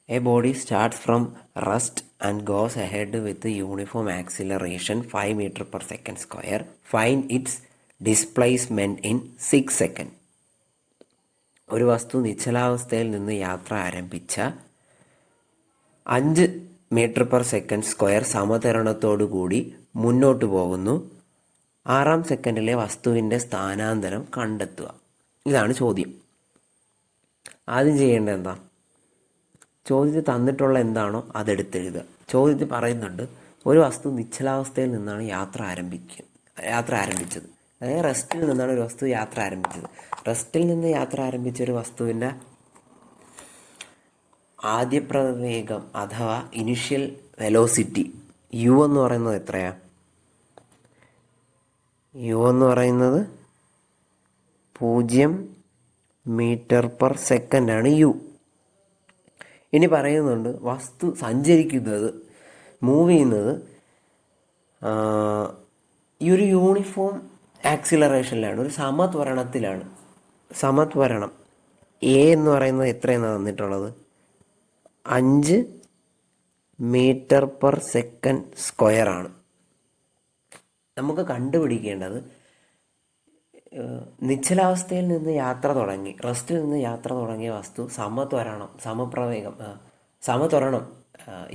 A body starts from rest and goes ahead with uniform acceleration 5 meter per second square. Find its displacement in 6 seconds. ഒരു വസ്തു നിശ്ചലാവസ്ഥയിൽ നിന്ന് യാത്ര ആരംഭിച്ച 5 metre per second square സമതരണത്തോടുകൂടി മുന്നോട്ട് പോകുന്നു. 6-ാം സെക്കൻഡിലെ വസ്തുവിൻ്റെ സ്ഥാനാന്തരം കണ്ടെത്തുക. ഇതാണ് ചോദ്യം. ആദ്യം ചെയ്യേണ്ടത് എന്താ? ചോദ്യത്തിൽ തന്നിട്ടുള്ള എന്താണോ അതെടുത്തെഴുതുക. ചോദ്യത്തിൽ പറയുന്നുണ്ട് ഒരു വസ്തു നിശ്ചലാവസ്ഥയിൽ നിന്നാണ് യാത്ര ആരംഭിച്ചത്. അതായത് റെസ്റ്റിൽ നിന്നാണ് ഒരു വസ്തു യാത്ര ആരംഭിച്ചത്. റെസ്റ്റിൽ നിന്ന് യാത്ര ആരംഭിച്ച ഒരു വസ്തുവിൻ്റെ ആദ്യ പ്രവേഗം അഥവാ ഇനിഷ്യൽ വെലോസിറ്റി യു എന്ന് പറയുന്നത് എത്രയാണ്? യു എന്ന് പറയുന്നത് 0 മീറ്റർ പെർ സെക്കൻഡാണ് യു. ഇനി പറയുന്നുണ്ട് വസ്തു സഞ്ചരിക്കുന്നത്, മൂവ് ചെയ്യുന്നത് ഈ ഒരു യൂണിഫോം ആക്സിലറേഷനിലാണ്, ഒരു സമത്വരണത്തിലാണ്. സമത്വരണം എ എന്ന് പറയുന്നത് എത്രയെന്നാണ് തന്നിട്ടുള്ളത്? 5 മീറ്റർ പെർ സെക്കൻഡ് സ്ക്വയറാണ്. നമുക്ക് കണ്ടുപിടിക്കേണ്ടത് നിശ്ചലാവസ്ഥയിൽ നിന്ന് യാത്ര തുടങ്ങി, റെസ്റ്റിൽ നിന്ന് യാത്ര തുടങ്ങിയ വസ്തു സമത്വരണം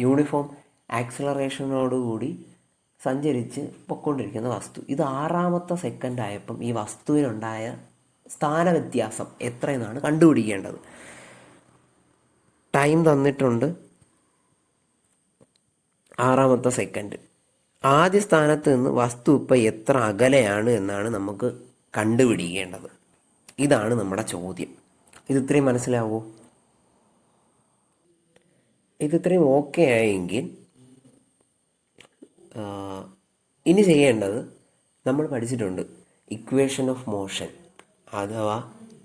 യൂണിഫോം ആക്സിലറേഷനോടുകൂടി സഞ്ചരിച്ച് പൊയ്ക്കൊണ്ടിരിക്കുന്ന വസ്തു. ഇത് 6-ാമത്തെ സെക്കൻഡ് ആയപ്പം ഈ വസ്തുവിനുണ്ടായ സ്ഥാനവ്യത്യാസം എത്രയെന്നാണ് കണ്ടുപിടിക്കേണ്ടത്. ടൈം തന്നിട്ടുണ്ട് 6-ാമത്തെ സെക്കൻഡ്. ആദ്യ സ്ഥാനത്ത് നിന്ന് വസ്തു ഇപ്പം എത്ര അകലെയാണ് എന്നാണ് നമുക്ക് കണ്ടുപിടിക്കേണ്ടത്. ഇതാണ് നമ്മുടെ ചോദ്യം. ഇത്രയും മനസ്സിലാവൂ? ഇത്രയും ഓക്കെ ആയെങ്കിൽ ഇനി ചെയ്യേണ്ടത്, നമ്മൾ പഠിച്ചിട്ടുണ്ട് ഇക്വേഷൻ ഓഫ് മോഷൻ അഥവാ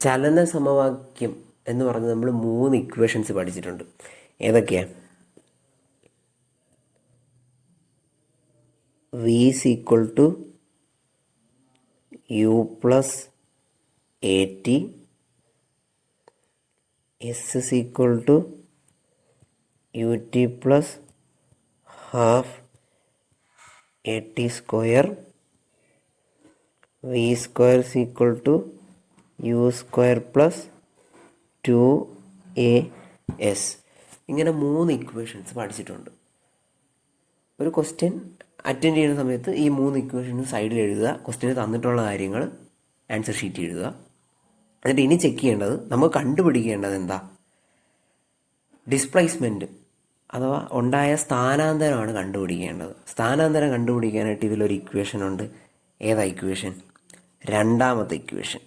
ചലന സമവാക്യം എന്ന് പറഞ്ഞ് നമ്മൾ 3 ഇക്വേഷൻസ് പഠിച്ചിട്ടുണ്ട്. ഏതൊക്കെയാണ്? V is equal to U plus AT, S is equal to UT plus half AT square, V square is equal to U square plus 2AS. ഇങ്ങനെ 3 ഇക്വേഷൻസ് പഠിച്ചിട്ടുണ്ട്. ഒരു ക്വസ്റ്റ്യൻ അറ്റൻഡ് ചെയ്യുന്ന സമയത്ത് ഈ 3 ഇക്വേഷൻസ് സൈഡിൽ എഴുതുക. ക്വസ്റ്റ്യന് തന്നിട്ടുള്ള കാര്യങ്ങൾ ആൻസർ ഷീറ്റ് എഴുതുക. എന്നിട്ട് ഇനി ചെക്ക് ചെയ്യേണ്ടത്, നമുക്ക് കണ്ടുപിടിക്കേണ്ടത് എന്താ? ഡിസ്പ്ലേസ്മെൻറ്റ് അഥവാ ഉണ്ടായ സ്ഥാനാന്തരമാണ് കണ്ടുപിടിക്കേണ്ടത്. സ്ഥാനാന്തരം കണ്ടുപിടിക്കാനായിട്ട് ഇതിലൊരു ഇക്വേഷൻ ഉണ്ട്. ഏതാ ഇക്വേഷൻ? 2-ാമത്തെ ഇക്വേഷൻ.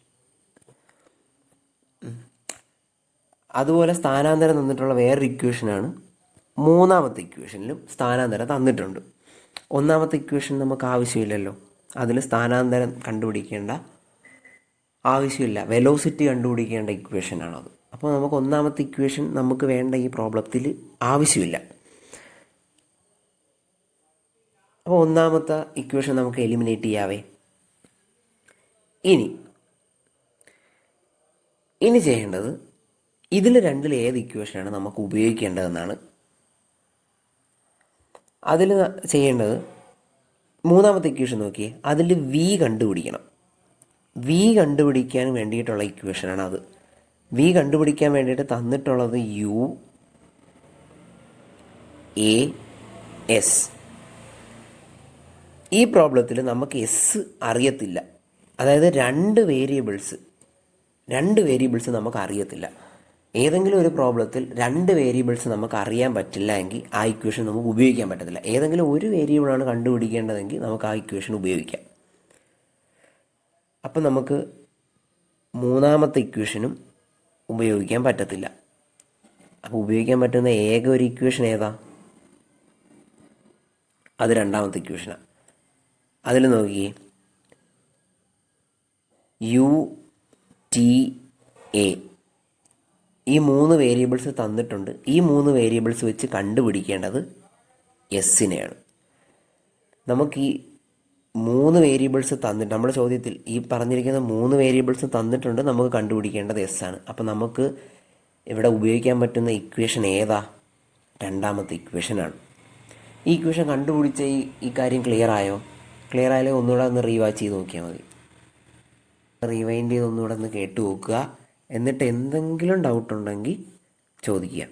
അതുപോലെ സ്ഥാനാന്തരം തന്നിട്ടുള്ള വേറൊരു ഇക്വേഷനാണ് 3-ാമത്തെ ഇക്വേഷനിലും സ്ഥാനാന്തരം തന്നിട്ടുണ്ട്. 1-ാമത്തെ ഇക്വേഷൻ നമുക്ക് ആവശ്യമില്ലല്ലോ, അതിൽ സ്ഥാനാന്തരം കണ്ടുപിടിക്കേണ്ട ആവശ്യമില്ല, വെലോസിറ്റി കണ്ടുപിടിക്കേണ്ട ഇക്വേഷനാണത്. അപ്പോൾ നമുക്ക് 1-ാമത്തെ ഇക്വേഷൻ നമുക്ക് വേണ്ട ഈ പ്രോബ്ലത്തിൽ ആവശ്യമില്ല. അപ്പോൾ 1-ാമത്തെ ഇക്വേഷൻ നമുക്ക് എലിമിനേറ്റ് ചെയ്യാവേ. ഇനി ചെയ്യേണ്ടത്, ഇതിൽ രണ്ടിൽ ഏത് ഇക്വേഷനാണ് നമുക്ക് ഉപയോഗിക്കേണ്ടതെന്നാണ്. അതിൽ ചെയ്യേണ്ടത് 3-ാമത്തെ ഇക്വേഷൻ നോക്കിയേ, അതിൽ വി കണ്ടുപിടിക്കണം. വി കണ്ടുപിടിക്കാൻ വേണ്ടിയിട്ടുള്ള ഇക്വേഷനാണ് അത്. വി കണ്ടുപിടിക്കാൻ വേണ്ടിയിട്ട് തന്നിട്ടുള്ളത് UAS. ഈ പ്രോബ്ലത്തിൽ നമുക്ക് എസ് അറിയത്തില്ല. അതായത് രണ്ട് വേരിയബിൾസ് നമുക്ക് അറിയത്തില്ല. ഏതെങ്കിലും ഒരു പ്രോബ്ലത്തിൽ 2 വേരിയബിൾസ് നമുക്ക് അറിയാൻ പറ്റില്ല എങ്കിൽ ആ ഇക്വേഷൻ നമുക്ക് ഉപയോഗിക്കാൻ പറ്റത്തില്ല. ഏതെങ്കിലും ഒരു വേരിയബിളാണ് കണ്ടുപിടിക്കേണ്ടതെങ്കിൽ നമുക്ക് ആ ഇക്വേഷൻ ഉപയോഗിക്കാം. അപ്പം നമുക്ക് 3-ാമത്തെ ഇക്വേഷനും ഉപയോഗിക്കാൻ പറ്റത്തില്ല. അപ്പോൾ ഉപയോഗിക്കാൻ പറ്റുന്ന ഏക ഒരു ഇക്വേഷൻ ഏതാ? അത് 2-ാമത്തെ ഇക്വേഷനാണ്. അതിൽ നോക്കിയേ, UTA. ഈ 3 വേരിയബിൾസ് തന്നിട്ടുണ്ട്. ഈ 3 വേരിയബിൾസ് വെച്ച് കണ്ടുപിടിക്കേണ്ടത് എസ്സിനെയാണ്. നമുക്ക് ഈ 3 വേരിയബിൾസ് തന്നിട്ട്, നമ്മുടെ ചോദ്യത്തിൽ ഈ പറഞ്ഞിരിക്കുന്ന 3 വേരിയബിൾസ് തന്നിട്ടുണ്ട്, നമുക്ക് കണ്ടുപിടിക്കേണ്ടത് എസ് ആണ്. അപ്പം നമുക്ക് ഇവിടെ ഉപയോഗിക്കാൻ പറ്റുന്ന ഇക്വേഷൻ ഏതാ? രണ്ടാമത്തെ ഇക്വേഷനാണ്. ഈ ഇക്വേഷൻ കണ്ടുപിടിച്ച ഈ കാര്യം ക്ലിയർ ആയോ? ക്ലിയർ ആയാലേ ഒന്നുകൂടെ ഒന്ന് റീവാച്ച് ചെയ്ത് നോക്കിയാൽ മതി. റീവൈൻഡ് ചെയ്ത് ഒന്നുകൂടെ ഒന്ന് കേട്ട് നോക്കുക. എന്നിട്ട് എന്തെങ്കിലും ഡൗട്ട് ഉണ്ടെങ്കിൽ ചോദിക്കുക.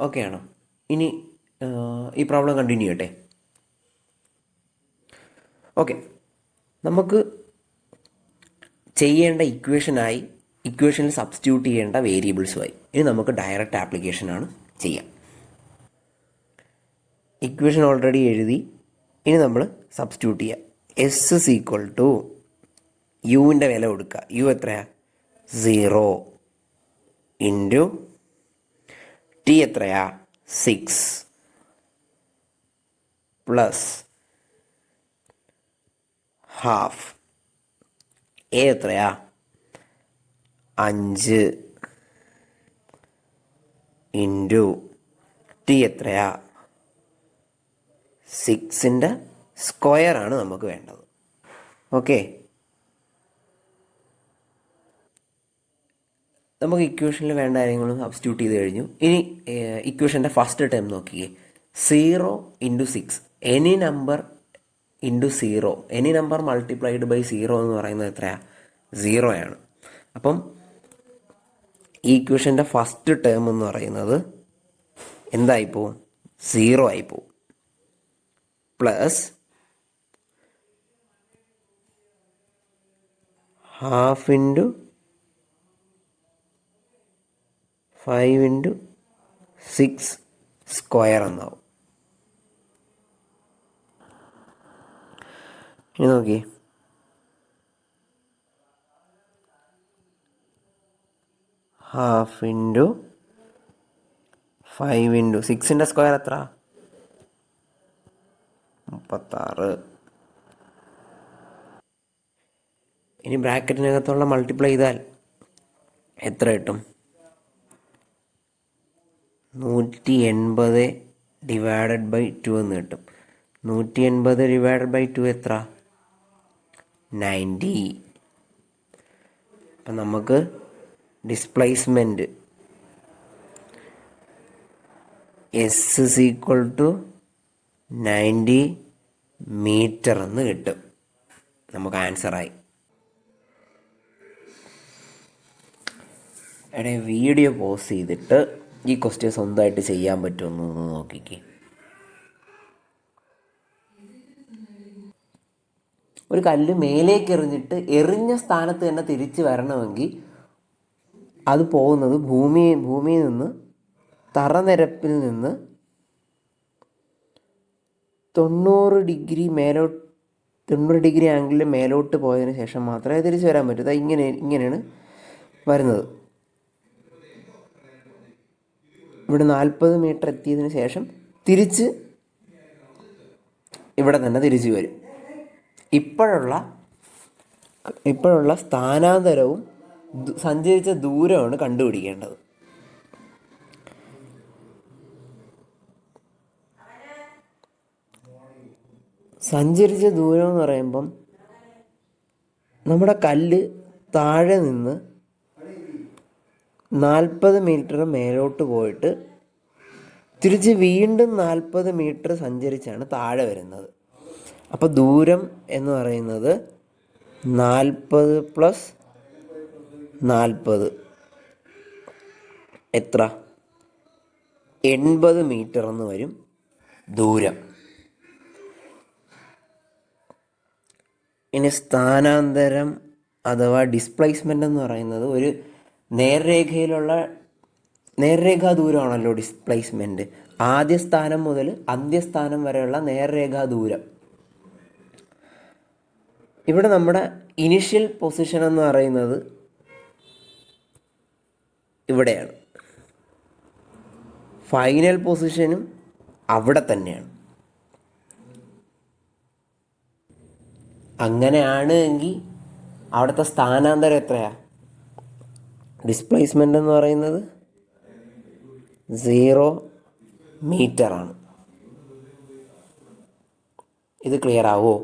ഓക്കെ ആണോ? ഇനി ഈ പ്രോബ്ലം കണ്ടിന്യൂ ചെയ്യട്ടെ. ഓക്കെ, നമുക്ക് ചെയ്യേണ്ട ഇക്വേഷനിൽ സബ്സ്റ്റിറ്റ്യൂട്ട് ചെയ്യേണ്ട വേരിയബിൾസുമായി ഇനി നമുക്ക് ഡയറക്റ്റ് ആപ്ലിക്കേഷനാണ് ചെയ്യാം. ഇക്വേഷൻ ഓൾറെഡി എഴുതി, ഇനി നമ്മൾ സബ്സ്റ്റിറ്റ്യൂട്ട് ചെയ്യുക. എസ് ഇസ് ഈക്വൽ ടു യുവിൻ്റെ വില കൊടുക്കുക. യു എത്രയാ? 0 ഇൻറ്റു ടി എത്രയാ? 6 പ്ലസ് ഹാഫ്. എ എത്രയാ? 5 ഇൻറ്റു ടി എത്രയാ? 6ൻ്റെ സ്ക്വയറാണ് നമുക്ക് വേണ്ടത്. ഓക്കെ, നമുക്ക് ഇക്വേഷനിൽ വേണ്ട കാര്യങ്ങളും സബ്സ്റ്റിറ്റ്യൂട്ട് ചെയ്ത് കഴിഞ്ഞു. ഇനി ഇക്വേഷൻ്റെ ഫസ്റ്റ് ടേം നോക്കിയേ. 0 into 6, any number into 0, any number multiplied by 0 എന്ന് പറയുന്നത് എത്രയാണ്? 0 ആണ്. അപ്പം ഈ ഇക്വേഷൻ്റെ ഫസ്റ്റ് ടേം എന്ന് പറയുന്നത് എന്തായിപ്പോവും? 0 ആയിപ്പോവും. Plus half into 5 into 6 square എന്നാവും. ഇനി നോക്കി, ഹാഫ് ഇൻറ്റു 5 ഇൻറ്റു 6ൻ്റെ സ്ക്വയർ എത്ര? 36. ഇനി ബ്രാക്കറ്റിനകത്തുള്ള മൾട്ടിപ്ലൈ ചെയ്താൽ എത്ര കിട്ടും? 180 ഡിവൈഡഡ് ബൈ 2 എന്ന് കിട്ടും. 180 ഡിവൈഡഡ് ബൈ 2 എത്ര? 90. അപ്പം നമുക്ക് displacement S is equal to 90 metre എന്ന് കിട്ടും. നമുക്ക് ആൻസറായി. എടേ, വീഡിയോ പോസ് ചെയ്തിട്ട് ഈ ക്വസ്റ്റ്യൻ സ്വന്തമായിട്ട് ചെയ്യാൻ പറ്റുമെന്ന് നോക്കിക്കേ. ഒരു കല്ല് മേലേക്ക് എറിഞ്ഞിട്ട് എറിഞ്ഞ സ്ഥാനത്ത് തന്നെ തിരിച്ച് വരണമെങ്കിൽ അത് പോകുന്നത് ഭൂമിയിൽ നിന്ന് തറനിരപ്പിൽ നിന്ന് 90 ഡിഗ്രി ആംഗിളിൽ മേലോട്ട് പോയതിന് ശേഷം മാത്രമേ തിരിച്ച് വരാൻ പറ്റൂ. ഇങ്ങനെയാണ് വരുന്നത്. ഇവിടെ 40 മീറ്റർ എത്തിയതിന് ശേഷം തിരിച്ച് ഇവിടെ തന്നെ തിരിച്ചു വരും. ഇപ്പോഴുള്ള സ്ഥാനാന്തരവും സഞ്ചരിച്ച ദൂരമാണ് കണ്ടുപിടിക്കേണ്ടത്. സഞ്ചരിച്ച ദൂരം എന്ന് പറയുമ്പം നമ്മുടെ കല്ല് താഴെ നിന്ന് 40 മീറ്റർ മേലോട്ട് പോയിട്ട് തിരിച്ച് വീണ്ടും 40 മീറ്റർ സഞ്ചരിച്ചാണ് താഴെ വരുന്നത്. അപ്പോൾ ദൂരം എന്ന് പറയുന്നത് 40 പ്ലസ് 40 എത്ര? 80 മീറ്റർ എന്ന് വരും ദൂരം. ഇനി സ്ഥാനാന്തരം അഥവാ ഡിസ്പ്ലേസ്മെൻ്റ് എന്ന് പറയുന്നത് ഒരു നേർരേഖാ ദൂരമാണല്ലോ ഡിസ്പ്ലേസ്മെൻറ്റ്. ആദ്യ സ്ഥാനം മുതൽ അന്ത്യസ്ഥാനം വരെയുള്ള നേർരേഖാ ദൂരം. ഇവിടെ നമ്മുടെ ഇനിഷ്യൽ പൊസിഷൻ എന്ന് പറയുന്നത് ഇവിടെയാണ്. ഫൈനൽ പൊസിഷനും അവിടെ തന്നെയാണ്. അങ്ങനെയാണ് എങ്കിൽ അവിടുത്തെ സ്ഥാനാന്തരം എത്രയാണ്? ഡിസ്പ്ലേസ്മെൻ്റ് എന്ന് പറയുന്നത് 0 മീറ്ററാണ്. ഇത് ക്ലിയർ ആവുമോ?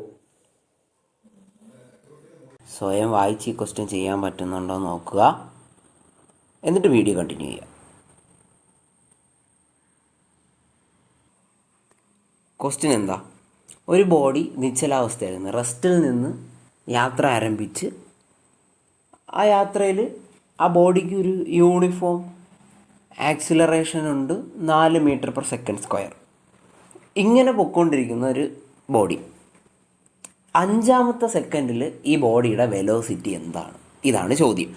സ്വയം വായിച്ച് ഈ ക്വസ്റ്റ്യൻ ചെയ്യാൻ പറ്റുന്നുണ്ടോ നോക്കുക. എന്നിട്ട് വീഡിയോ കണ്ടിന്യൂ ചെയ്യുക. ക്വസ്റ്റ്യൻ എന്താ? ഒരു ബോഡി നിശ്ചലാവസ്ഥയിൽ നിന്ന് റെസ്റ്റിൽ നിന്ന് യാത്ര ആരംഭിച്ച് ആ യാത്രയിൽ ആ ബോഡിക്ക് ഒരു യൂണിഫോം ആക്സിലറേഷൻ ഉണ്ട് 4 മീറ്റർ പെർ സെക്കൻഡ് സ്ക്വയർ. ഇങ്ങനെ പൊയ്ക്കൊണ്ടിരിക്കുന്ന ഒരു ബോഡി 5-ാമത്തെ സെക്കൻഡിൽ ഈ ബോഡിയുടെ വെലോസിറ്റി എന്താണ്? ഇതാണ് ചോദ്യം.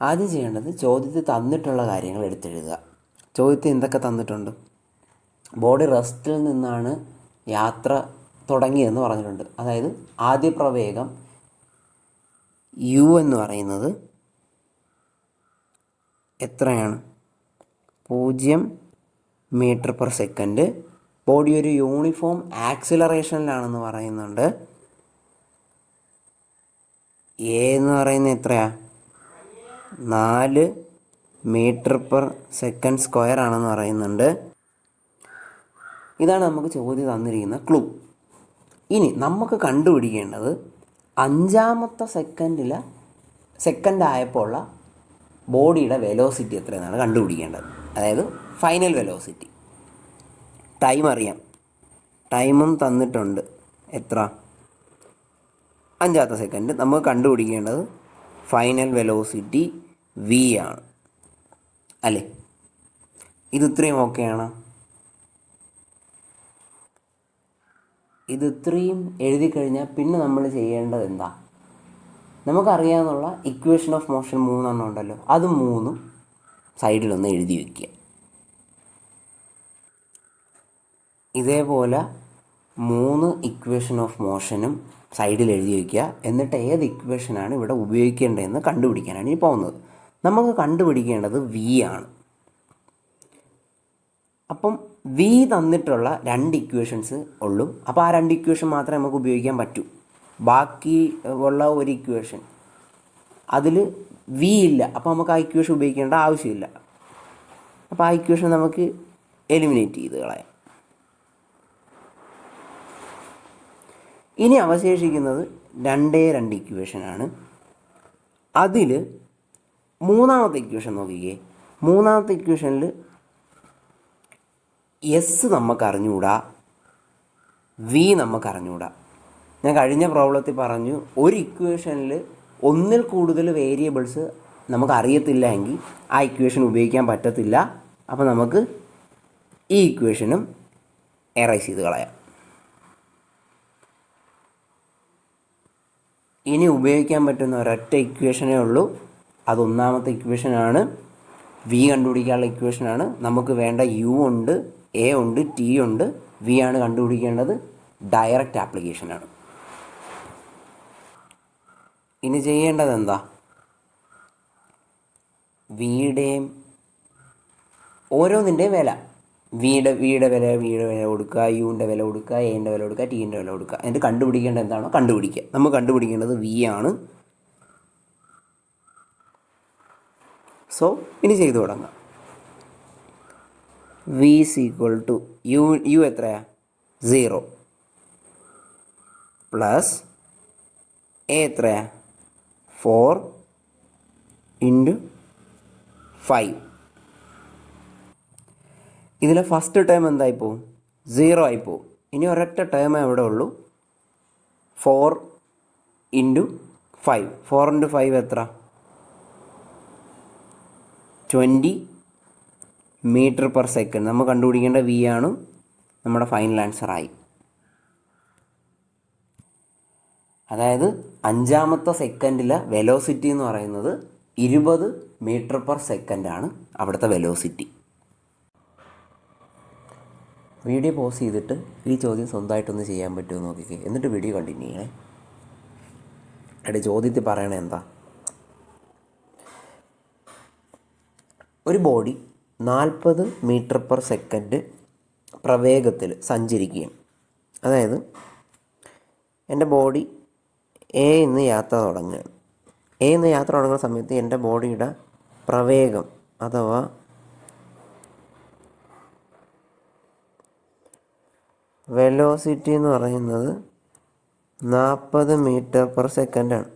ആദ്യം ചെയ്യേണ്ടത് ചോദ്യത്തിൽ തന്നിട്ടുള്ള കാര്യങ്ങൾ എടുത്തെഴുതുക. ചോദ്യത്തിൽ എന്തൊക്കെ തന്നിട്ടുണ്ട്? ബോഡി റെസ്റ്റിൽ നിന്നാണ് യാത്ര തുടങ്ങിയതെന്ന് പറഞ്ഞിട്ടുണ്ട്. അതായത് ആദ്യ പ്രവേഗം യു എന്ന് പറയുന്നത് എത്രയാണ്? 0 മീറ്റർ പെർ സെക്കൻഡ്. ബോഡി ഒരു യൂണിഫോം ആക്സിലറേഷനിലാണെന്ന് പറയുന്നുണ്ട്. എ എന്ന് പറയുന്നത് എത്രയാ? 4 മീറ്റർ പെർ സെക്കൻഡ് സ്ക്വയർ ആണെന്ന് പറയുന്നുണ്ട്. ഇതാണ് നമുക്ക് ചോദ്യം തന്നിരിക്കുന്ന ക്ലൂ. ഇനി നമുക്ക് കണ്ടുപിടിക്കേണ്ടത് 5-ാമത്തെ സെക്കൻഡ് ആയപ്പോൾ ഉള്ള ബോഡിയുടെ വെലോസിറ്റി എത്രയെന്നാണ് കണ്ടുപിടിക്കേണ്ടത്. അതായത് ഫൈനൽ വെലോസിറ്റി. ടൈം അറിയാം, ടൈമും തന്നിട്ടുണ്ട്. എത്ര? 5-ാമത്തെ സെക്കൻഡ്. നമുക്ക് കണ്ടുപിടിക്കേണ്ടത് ഫൈനൽ വെലോസിറ്റി വി ആണ് അല്ലേ? ഇത് ഇത്രയും ഓക്കെയാണ്. ഇത് ഇത്രയും എഴുതി കഴിഞ്ഞാൽ പിന്നെ നമ്മൾ ചെയ്യേണ്ടത് എന്താ? നമുക്കറിയാവുന്നുള്ള ഇക്വേഷൻ ഓഫ് മോഷൻ 3 ഉണ്ടല്ലോ, അത് 3 സൈഡിലൊന്ന് എഴുതി വയ്ക്കുക. ഇതേപോലെ 3 ഇക്വേഷൻ ഓഫ് മോഷനും സൈഡിൽ എഴുതി വയ്ക്കുക. എന്നിട്ട് ഏത് ഇക്വേഷനാണ് ഇവിടെ ഉപയോഗിക്കേണ്ടതെന്ന് കണ്ടുപിടിക്കാനാണ് ഇനി പോകുന്നത്. നമുക്ക് കണ്ടുപിടിക്കേണ്ടത് വി ആണ്. അപ്പം വി തന്നിട്ടുള്ള 2 ഇക്വേഷൻസ് ഉള്ളൂ. അപ്പോൾ ആ 2 ഇക്വേഷൻ മാത്രമേ നമുക്ക് ഉപയോഗിക്കാൻ പറ്റൂ. ബാക്കി ഉള്ള ഒരു ഇക്വേഷൻ അതിൽ വി ഇല്ല. അപ്പോൾ നമുക്ക് ആ ഇക്വേഷൻ ഉപയോഗിക്കേണ്ട ആവശ്യമില്ല. അപ്പോൾ ആ ഇക്വേഷൻ നമുക്ക് എലിമിനേറ്റ് ചെയ്ത് കളയാം. ഇനി അവശേഷിക്കുന്നത് 2 ഇക്വേഷനാണ്. അതിൽ 3-ാമത്തെ ഇക്വേഷൻ നോക്കിക്കേ. 3-ാമത്തെ ഇക്വേഷനിൽ എസ് നമുക്കറിഞ്ഞുകൂടാ, വി നമുക്കറിഞ്ഞുകൂടാ. ഞാൻ കഴിഞ്ഞ പ്രോബ്ലത്തിൽ പറഞ്ഞു, ഒരു ഇക്വേഷനിൽ ഒന്നിൽ കൂടുതൽ വേരിയബിൾസ് നമുക്കറിയത്തില്ല എങ്കിൽ ആ ഇക്വേഷൻ ഉപയോഗിക്കാൻ പറ്റത്തില്ല. അപ്പോൾ നമുക്ക് ഈ ഇക്വേഷനും എറൈസ് ചെയ്ത് കളയാം. ഇനി ഉപയോഗിക്കാൻ പറ്റുന്ന ഒരൊറ്റ ഇക്വേഷനേ ഉള്ളൂ. അത് 1-ാമത്തെ ഇക്വേഷനാണ്. വി കണ്ടുപിടിക്കാനുള്ള ഇക്വേഷനാണ്. നമുക്ക് വേണ്ട യു ഉണ്ട്, എ ഉണ്ട്, ടി ഉണ്ട്. വി ആണ് കണ്ടുപിടിക്കേണ്ടത്. ഡയറക്റ്റ് ആപ്ലിക്കേഷനാണ്. ഇനി ചെയ്യേണ്ടത് എന്താ? വിയുടെയും ഓരോന്നിൻ്റെയും വില, വിയുടെ വില കൊടുക്കുക, യുവിൻ്റെ വില കൊടുക്കുക, എൻ്റെ വില കൊടുക്കുക, ടീൻ്റെ വില കൊടുക്കുക. എന്നിട്ട് കണ്ടുപിടിക്കേണ്ടത് എന്താണോ കണ്ടുപിടിക്കുക. നമുക്ക് കണ്ടുപിടിക്കേണ്ടത് വി ആണ്. സോ ഇനി ചെയ്തു തുടങ്ങാം. V is equal to U എത്രയാ? 0 പ്ലസ് എ എത്രയാ? 4 × 5. ഇതിലെ ഫസ്റ്റ് ടേം എന്തായിപ്പോവും? 0 ആയിപ്പോവും. ഇനി ഒരൊറ്റ ടേമേ ഇവിടെ ഉള്ളൂ, 4 × 5. 4 × 5 എത്ര? 20 മീറ്റർ പെർ സെക്കൻഡ്. നമ്മൾ കണ്ടുപിടിക്കേണ്ട വി ആണ്. നമ്മുടെ ഫൈനൽ ആൻസറായി. അതായത് 5-ാമത്തെ സെക്കൻഡിലെ വെലോസിറ്റി എന്ന് പറയുന്നത് 20 മീറ്റർ പെർ സെക്കൻഡാണ് അവിടുത്തെ വെലോസിറ്റി. വീഡിയോ പോസ് ചെയ്തിട്ട് ഈ ചോദ്യം സ്വന്തമായിട്ടൊന്ന് ചെയ്യാൻ പറ്റുമോ നോക്കിക്കേ. എന്നിട്ട് വീഡിയോ കണ്ടിന്യൂ ചെയ്യണേ. അവിടെ ചോദ്യത്തിൽ പറയണേ എന്താ? ഒരു ബോഡി 40 മീറ്റർ പെർ സെക്കൻഡ് പ്രവേഗത്തിൽ സഞ്ചരിക്കുകയും, അതായത് എൻ്റെ ബോഡി എ നിന്ന് യാത്ര തുടങ്ങുകയാണ്. എ നിന്ന് യാത്ര തുടങ്ങുന്ന സമയത്ത് എൻ്റെ ബോഡിയുടെ പ്രവേഗം അഥവാ വെലോസിറ്റി എന്ന് പറയുന്നത് 40 മീറ്റർ പെർ സെക്കൻഡാണ്.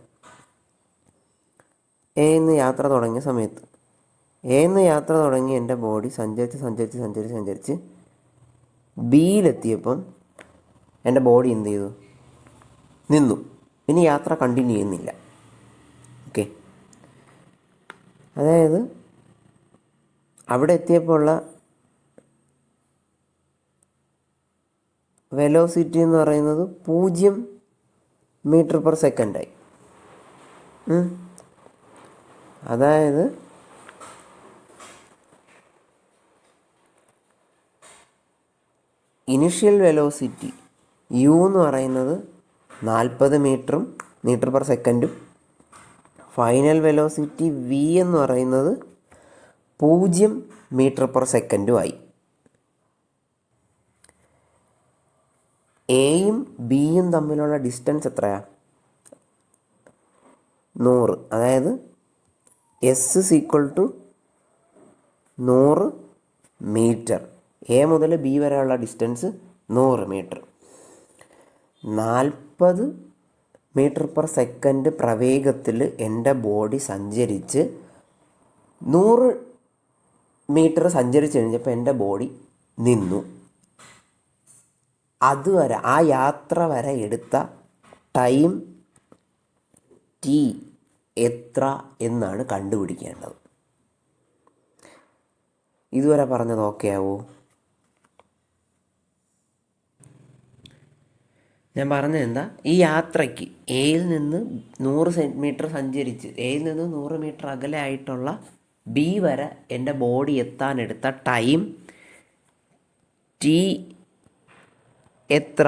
എ നിന്ന് യാത്ര തുടങ്ങിയ സമയത്ത് എന്ന് യാത്ര തുടങ്ങി എൻ്റെ ബോഡി സഞ്ചരിച്ച് ബിയിലെത്തിയപ്പം എൻ്റെ ബോഡി എന്ത് ചെയ്തു? നിന്നു. ഇനി യാത്ര കണ്ടിന്യൂ ചെയ്യുന്നില്ല. ഓക്കെ, അതായത് അവിടെ എത്തിയപ്പോൾ ഉള്ള വെലോസിറ്റി എന്ന് പറയുന്നത് 0 മീറ്റർ/സെക്കൻഡായി. അതായത് ഇനിഷ്യൽ വെലോസിറ്റി യു എന്ന് പറയുന്നത് 40 മീറ്റർ/സെക്കൻഡും ഫൈനൽ വെലോസിറ്റി വി എന്ന് പറയുന്നത് 0 മീറ്റർ/സെക്കൻഡും ആയി. എയും ബിയും തമ്മിലുള്ള ഡിസ്റ്റൻസ് എത്രയാണ്? 100. അതായത് എസ് = 100 മീറ്റർ. എ മുതൽ ബി വരെയുള്ള ഡിസ്റ്റൻസ് 100 മീറ്റർ. 40 മീറ്റർ/സെക്കൻഡ് പ്രവേഗത്തിൽ എൻ്റെ ബോഡി സഞ്ചരിച്ച് 100 മീറ്റർ സഞ്ചരിച്ച് കഴിഞ്ഞപ്പോൾ എൻ്റെ ബോഡി നിന്നു. അതുവരെ, ആ യാത്ര വരെ എടുത്ത ടൈം ടി എത്ര എന്നാണ് കണ്ടുപിടിക്കേണ്ടത്. ഇതുവരെ പറഞ്ഞത് ഓക്കെ ആവോ? ഞാൻ പറഞ്ഞത് എന്താ, ഈ യാത്രയ്ക്ക് എയിൽ നിന്ന് 100 മീറ്റർ സഞ്ചരിച്ച് എയിൽ നിന്ന് 100 മീറ്റർ അകലെ ആയിട്ടുള്ള ബി വരെ എൻ്റെ ബോഡി എത്താനെടുത്ത ടൈം ടി എത്ര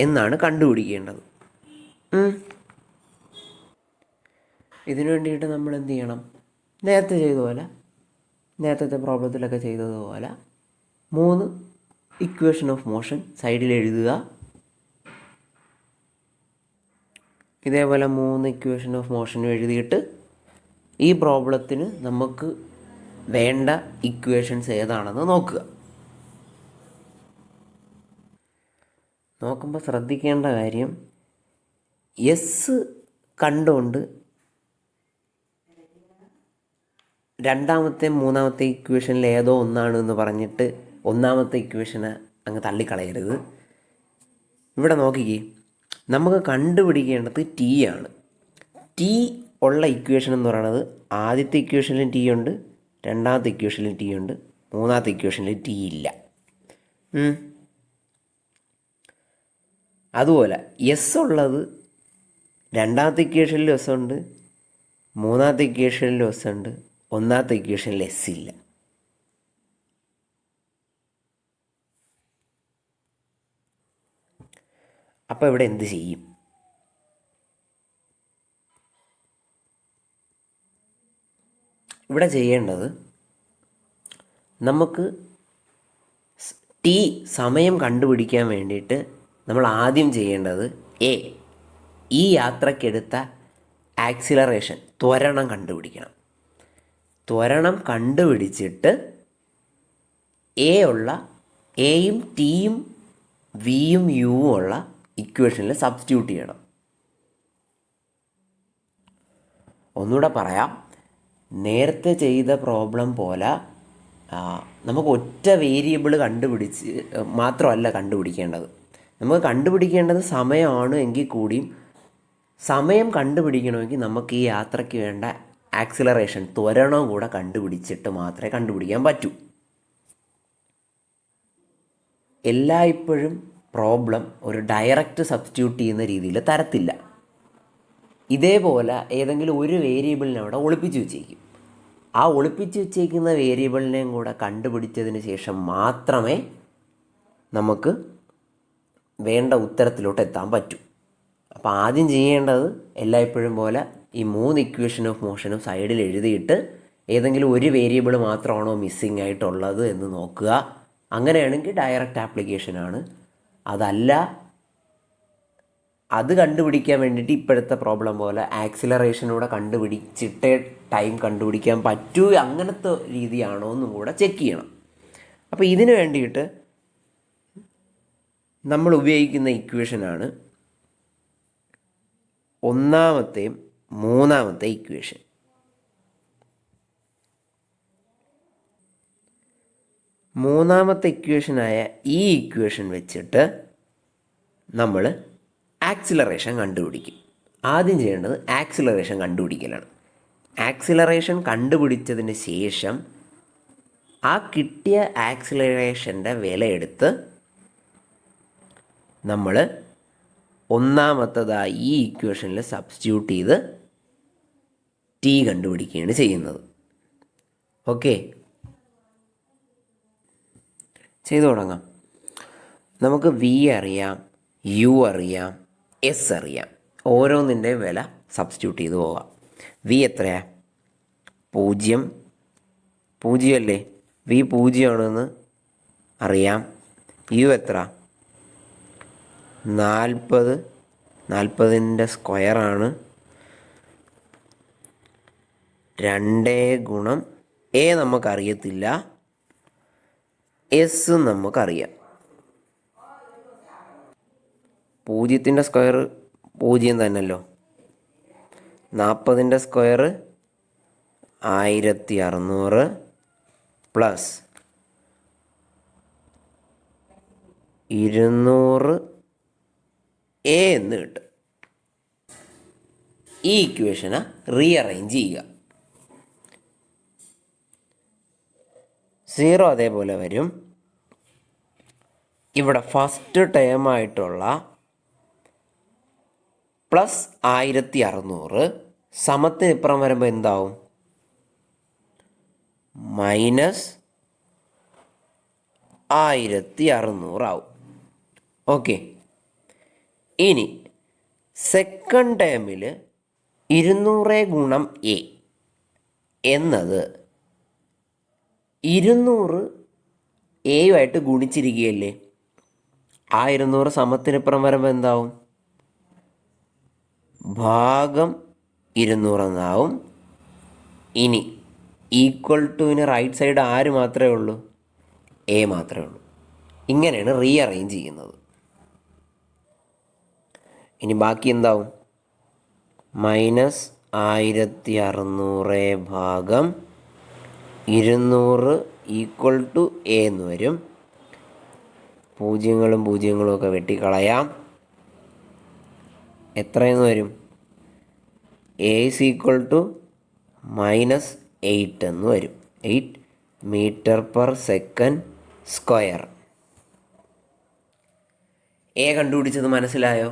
എന്നാണ് കണ്ടുപിടിക്കേണ്ടത്. ഇതിനു വേണ്ടിയിട്ട് നമ്മൾ എന്ത് ചെയ്യണം? നേരത്തെ പ്രോബ്ലത്തിലൊക്കെ ചെയ്തതുപോലെ 3 ഇക്വേഷൻ ഓഫ് മോഷൻ സൈഡിൽ എഴുതുക. ഇതേപോലെ 3 ഇക്വേഷൻ ഓഫ് മോഷനും എഴുതിയിട്ട് ഈ പ്രോബ്ലത്തിന് നമുക്ക് വേണ്ട ഇക്വേഷൻസ് ഏതാണെന്ന് നോക്കുക. നോക്കുമ്പോൾ ശ്രദ്ധിക്കേണ്ട കാര്യം, എസ് കണ്ടുകൊണ്ട് രണ്ടാമത്തെ മൂന്നാമത്തെ ഇക്വേഷനിൽ ഏതോ ഒന്നാണ് എന്ന് പറഞ്ഞിട്ട് ഒന്നാമത്തെ ഇക്വേഷനെ അങ്ങ് തള്ളിക്കളയരുത്. ഇവിടെ നോക്കിക്കേ, നമുക്ക് കണ്ടുപിടിക്കേണ്ടത് ടി ആണ്. ടി ഉള്ള ഇക്വേഷൻ എന്ന് പറയുന്നത് ആദ്യത്തെ ഇക്വേഷനിലും ടി ഉണ്ട്, രണ്ടാമത്തെ ഇക്വേഷനിലും ടി ഉണ്ട്, മൂന്നാമത്തെ ഇക്വേഷനിലും ടി ഇല്ല. അതുപോലെ എസ് ഉള്ളത് രണ്ടാമത്തെ ഇക്വേഷനിലും എസ് ഉണ്ട്, മൂന്നാമത്തെ ഇക്വേഷനിലും എസ് ഉണ്ട്, ഒന്നാമത്തെ ഇക്വേഷനിൽ എസ് ഇല്ല. അപ്പോൾ ഇവിടെ എന്ത് ചെയ്യും? ഇവിടെ ചെയ്യേണ്ടത്, നമുക്ക് ടി സമയം കണ്ടുപിടിക്കാൻ വേണ്ടിയിട്ട് നമ്മൾ ആദ്യം ചെയ്യേണ്ടത് ഈ യാത്രക്കെടുത്ത ആക്സിലറേഷൻ, ത്വരണം കണ്ടുപിടിക്കണം. ത്വരണം കണ്ടുപിടിച്ചിട്ട് എയും ടിയും വിയും യുവും ഉള്ള ഇക്വേഷനിൽ സബ്സ്റ്റിറ്റ്യൂട്ട് ചെയ്യണം. ഒന്നുകൂടെ പറയാം, നേരത്തെ ചെയ്ത പ്രോബ്ലം പോലെ നമുക്ക് ഒറ്റ വേരിയബിൾ കണ്ടുപിടിച്ച് മാത്രമല്ല കണ്ടുപിടിക്കേണ്ടത്. നമുക്ക് കണ്ടുപിടിക്കേണ്ടത് സമയമാണ്. എങ്കിൽ കൂടിയും സമയം കണ്ടുപിടിക്കണമെങ്കിൽ നമുക്ക് ഈ യാത്രയ്ക്ക് വേണ്ട ആക്സിലറേഷൻ, ത്വരണം കൂടെ കണ്ടുപിടിച്ചിട്ട് മാത്രമേ കണ്ടുപിടിക്കാൻ പറ്റൂ. എല്ലായ്പ്പോഴും പ്രോബ്ലം ഒരു ഡയറക്റ്റ് സബ്സ്റ്റിറ്റ്യൂട്ട് ചെയ്യുന്ന രീതിയിൽ തരത്തില്ല. ഇതേപോലെ ഏതെങ്കിലും ഒരു വേരിയബിളിനെ അവിടെ ഒളിപ്പിച്ച് വെച്ചേക്കും. ആ ഒളിപ്പിച്ച് വെച്ചേക്കുന്ന വേരിയബിളിനെയും കൂടെ കണ്ടുപിടിച്ചതിന് ശേഷം മാത്രമേ നമുക്ക് വേണ്ട ഉത്തരത്തിലോട്ട് എത്താൻ പറ്റൂ. അപ്പോൾ ആദ്യം ചെയ്യേണ്ടത് എല്ലായ്പ്പോഴും പോലെ ഈ 3 ഇക്വേഷൻ ഓഫ് മോഷനും സൈഡിൽ എഴുതിയിട്ട് ഏതെങ്കിലും ഒരു വേരിയബിൾ മാത്രമാണോ മിസ്സിങ് ആയിട്ടുള്ളത് എന്ന് നോക്കുക. അങ്ങനെയാണെങ്കിൽ ഡയറക്റ്റ് ആപ്ലിക്കേഷനാണ്. അതല്ല, അത് കണ്ടുപിടിക്കാൻ വേണ്ടിയിട്ട് ഇപ്പോഴത്തെ പ്രോബ്ലം പോലെ ആക്സിലറേഷനൂടെ കണ്ടുപിടിച്ചിട്ടേ ടൈം കണ്ടുപിടിക്കാൻ പറ്റൂ, അങ്ങനത്തെ രീതിയാണോ എന്നും കൂടെ ചെക്ക് ചെയ്യണം. അപ്പോൾ ഇതിന് വേണ്ടിയിട്ട് നമ്മൾ ഉപയോഗിക്കുന്ന ഇക്വേഷനാണ് ഒന്നാമത്തെയും മൂന്നാമത്തെ ഇക്വേഷൻ. മൂന്നാമത്തെ ഇക്വേഷനായ ഈ ഇക്വേഷൻ വെച്ചിട്ട് നമ്മൾ ആക്സിലറേഷൻ കണ്ടുപിടിക്കും. ആദ്യം ചെയ്യേണ്ടത് ആക്സിലറേഷൻ കണ്ടുപിടിക്കലാണ്. ആക്സിലറേഷൻ കണ്ടുപിടിച്ചതിന് ശേഷം ആ കിട്ടിയ ആക്സിലറേഷൻ്റെ വിലയെടുത്ത് നമ്മൾ ഒന്നാമത്തതായി ഈ ഇക്വേഷനിൽ സബ്സ്റ്റിറ്റ്യൂട്ട് ചെയ്ത് ടി കണ്ടുപിടിക്കുകയാണ് ചെയ്യുന്നത്. ഓക്കെ, ചെയ്തു തുടങ്ങാം. നമുക്ക് വി അറിയാം, യു അറിയാം, എസ് അറിയാം. ഓരോന്നിൻ്റെ വില സബ്സ്റ്റിറ്റ്യൂട്ട് ചെയ്ത് പോകാം. വി എത്രയാ? 0, 0 അല്ലേ? വി 0 ആണെന്ന് അറിയാം. യു എത്ര? 40, 40ൻ്റെ സ്ക്വയറാണ്. 2 ഗുണം എ നമുക്കറിയത്തില്ല, എസ് നമുക്കറിയാം. 0ൻ്റെ സ്ക്വയർ 0 തന്നെയല്ലോ. 40ൻ്റെ സ്ക്വയർ 1600 പ്ലസ് 200 എ എന്ന് കിട്ടും. ഈ ഇക്വേഷനെ റീഅറേഞ്ച് ചെയ്യുക. 0 അതേപോലെ വരും. ഇവിടെ ഫസ്റ്റ് ടേമായിട്ടുള്ള പ്ലസ് 1600 സമത്തിന് ഇപ്പുറം വരുമ്പോൾ എന്താവും? മൈനസ് 1600 ആവും. ഓക്കെ, ഇനി സെക്കൻഡ് ടേമിൽ 200 ഗുണം എ എന്നത് 200 എയുമായിട്ട് ഗുണിച്ചിരിക്കുകയല്ലേ. ആ 200 സമത്തിനിപ്പുറം വരുമ്പോൾ എന്താവും? ഭാഗം 200 എന്നാവും. ഇനി ഈക്വൽ ടുവിന് റൈറ്റ് സൈഡ് ആര് മാത്രമേ ഉള്ളൂ? എ മാത്രമേ ഉള്ളൂ. ഇങ്ങനെയാണ് റീഅറേഞ്ച് ചെയ്യുന്നത്. ഇനി ബാക്കി എന്താവും? മൈനസ് 1600 ഭാഗം 200 ഈക്വൽ ടു എ എന്ന് വരും. പൂജ്യങ്ങളും പൂജ്യങ്ങളും ഒക്കെ വെട്ടിക്കളയാം. എത്രയെന്ന് വരും? A is equal to minus 8 എന്ന് വരും. 8 metre per second square. A കണ്ടുപിടിച്ചത് മനസ്സിലായോ?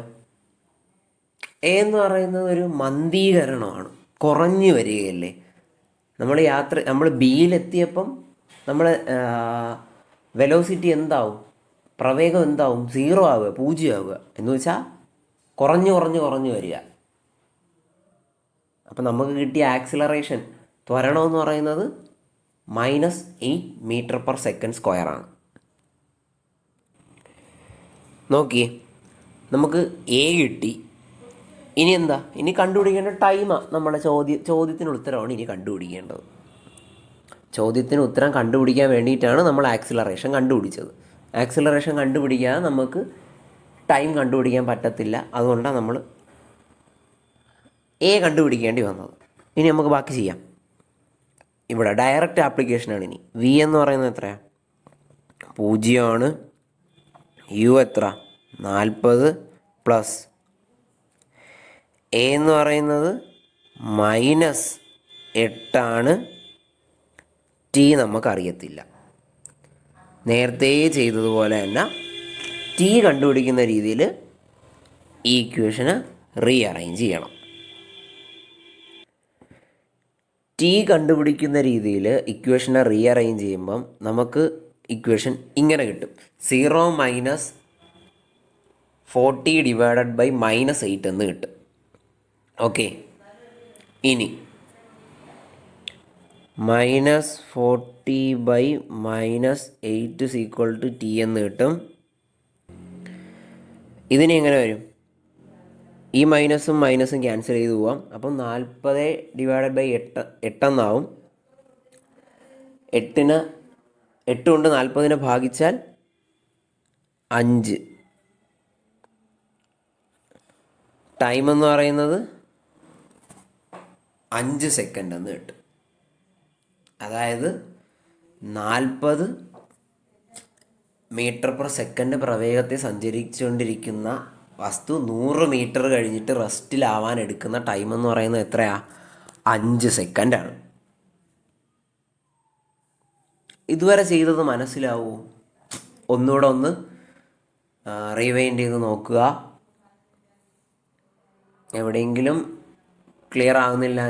എ എന്ന് പറയുന്നത് ഒരു മന്ദീകരണമാണ്, കുറഞ്ഞു വരികയല്ലേ. നമ്മൾ ബിയിലെത്തിയപ്പം നമ്മൾ വെലോസിറ്റി എന്താവും? പ്രവേഗം എന്താവും? 0 ആവുക, 0 ആവുക. എന്ന് വെച്ചാൽ കുറഞ്ഞു കുറഞ്ഞു കുറഞ്ഞു വരിക. അപ്പം നമുക്ക് കിട്ടിയ ആക്സിലറേഷൻ ത്വരണം എന്ന് പറയുന്നത് -8 മീറ്റർ പെർ സെക്കൻഡ് സ്ക്വയറാണ്. നോക്കിയേ, നമുക്ക് എ കിട്ടി. ഇനി എന്താ? ഇനി കണ്ടുപിടിക്കേണ്ട ടൈമാണ്. നമ്മുടെ ചോദ്യത്തിന് ഉത്തരമാണ് ഇനി കണ്ടുപിടിക്കേണ്ടത്. ചോദ്യത്തിന് ഉത്തരം കണ്ടുപിടിക്കാൻ വേണ്ടിയിട്ടാണ് നമ്മൾ ആക്സിലറേഷൻ കണ്ടുപിടിച്ചത്. ആക്സിലറേഷൻ കണ്ടുപിടിക്കാതെ നമുക്ക് ടൈം കണ്ടുപിടിക്കാൻ പറ്റത്തില്ല. അതുകൊണ്ടാണ് നമ്മൾ എ കണ്ടുപിടിക്കേണ്ടി വന്നത്. ഇനി നമുക്ക് ബാക്കി ചെയ്യാം. ഇവിടെ ഡയറക്റ്റ് ആപ്ലിക്കേഷനാണ്. ഇനി വി എന്ന് പറയുന്നത് എത്രയാണ്? 0 ആണ്. യു എത്ര? 40 പ്ലസ് എ എന്ന് പറയുന്നത് -8 ആണ്. ടി നമുക്കറിയത്തില്ല. നേരത്തെ ചെയ്തതുപോലെ തന്നെ ടി കണ്ടുപിടിക്കുന്ന രീതിയിൽ ഈ ഇക്വേഷന് റീഅറേഞ്ച് ചെയ്യണം. ടി കണ്ടുപിടിക്കുന്ന രീതിയിൽ ഇക്വേഷനെ റീഅറേഞ്ച് ചെയ്യുമ്പം നമുക്ക് ഇക്വേഷൻ ഇങ്ങനെ കിട്ടും. 0 മൈനസ് 40 ഡിവൈഡഡ് ബൈ -8 എന്ന് കിട്ടും. ഓക്കെ, ഇനി -40 by -8 is equal to T എന്ന് കിട്ടും. ഇതിന് എങ്ങനെ വരും? ഈ മൈനസും മൈനസും ക്യാൻസൽ ചെയ്ത് പോവാം. അപ്പം 40 ഡിവൈഡഡ് ബൈ 8 എന്നാവും. 8 കൊണ്ട് 40നെ ഭാഗിച്ചാൽ 5. ടൈം എന്ന് പറയുന്നത് 5 സെക്കൻഡ് എന്ന് കിട്ടും. അതായത് 40 മീറ്റർ പെർ സെക്കൻഡ് പ്രവേഗത്തിൽ സഞ്ചരിച്ചുകൊണ്ടിരിക്കുന്ന വസ്തു 100 മീറ്റർ കഴിഞ്ഞിട്ട് റെസ്റ്റിലാവാൻ എടുക്കുന്ന ടൈം എന്ന് പറയുന്നത് എത്രയാ? 5 സെക്കൻഡാണ്. ഇതുവരെ ചെയ്തത് മനസ്സിലാവൂ? ഒന്നുകൂടെ ഒന്ന് റീവൈൻഡ് ചെയ്ത് നോക്കുക. എവിടെയെങ്കിലും ക്ലിയർ ആകുന്നില്ല